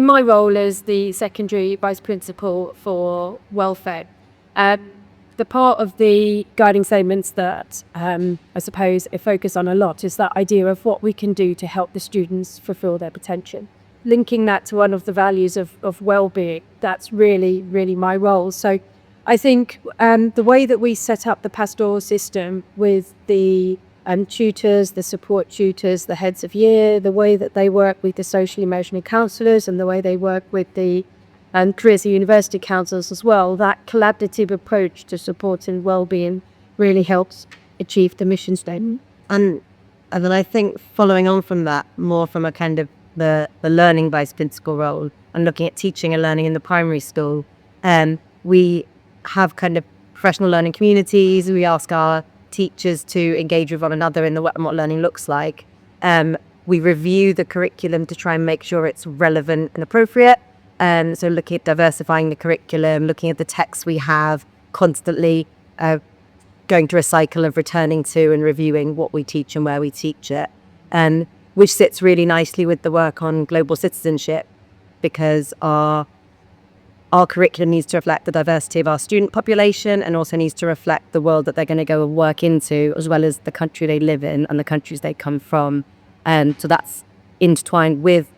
in my role as the secondary vice principal for welfare, the part of the guiding statements that I suppose I focus on a lot is that idea of what we can do to help the students fulfill their potential. Linking that to one of the values of well-being, that's really, really my role. So I think the way that we set up the pastoral system with the tutors, the support tutors, the heads of year, the way that they work with the social emotional counsellors and the way they work with the careers and university councils as well, that collaborative approach to supporting well-being really helps achieve the mission statement. And then I think following on from that, more from a kind of the learning vice principal role and looking at teaching and learning in the primary school, we have kind of professional learning communities. We ask our teachers to engage with one another in what learning looks like. We review the curriculum to try and make sure it's relevant and appropriate. So looking at diversifying the curriculum, looking at the texts we have, constantly going through a cycle of returning to and reviewing what we teach and where we teach it, which sits really nicely with the work on global citizenship, because our curriculum needs to reflect the diversity of our student population and also needs to reflect the world that they're going to go and work into, as well as the country they live in and the countries they come from. So that's intertwined with,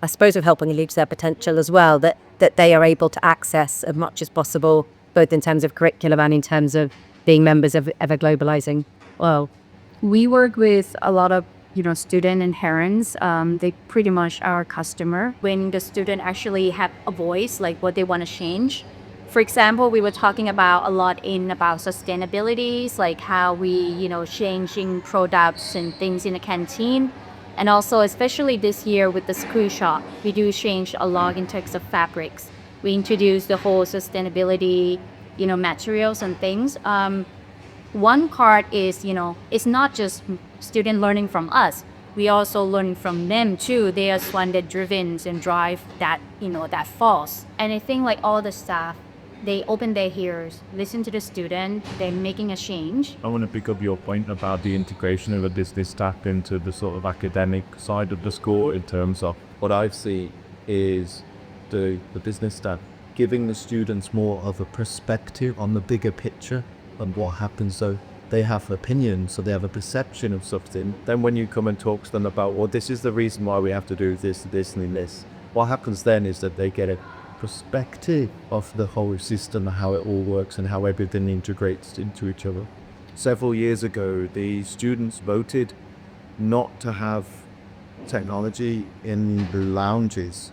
I suppose, of helping reach their potential as well, that they are able to access as much as possible, both in terms of curriculum and in terms of being members of ever globalizing world. We work with a lot of student and parents. They pretty much are our customer. When the student actually have a voice, like what they want to change. For example, we were talking about a lot about sustainability, like how we changing products and things in the canteen. And also, especially this year with the school shop, we do change a lot in terms of fabrics. We introduce the whole sustainability, materials and things. One part is, it's not just student learning from us. We also learn from them too. They are one that driven and drive that, that force. And I think like all the staff, they open their ears, listen to the student, they're making a change. I want to pick up your point about the integration of a business staff into the sort of academic side of the school, in terms of what I've seen is the business staff giving the students more of a perspective on the bigger picture and what happens. So they have opinions, so they have a perception of something. Then when you come and talk to them about, well, this is the reason why we have to do this, and this, what happens then is that they get a perspective of the whole system, how it all works and how everything integrates into each other. Several years ago, the students voted not to have technology in the lounges.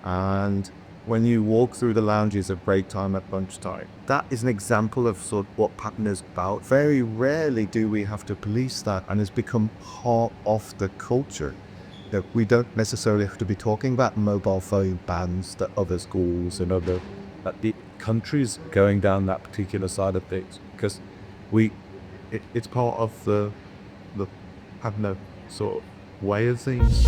And when you walk through the lounges at break time, at lunchtime, that is an example of sort of what Pattern is about. Very rarely do we have to police that, and it's become part of the culture. That we don't necessarily have to be talking about mobile phone bans that other schools and other the countries going down that particular side of things, because it's part of the I don't know, sort of way of things.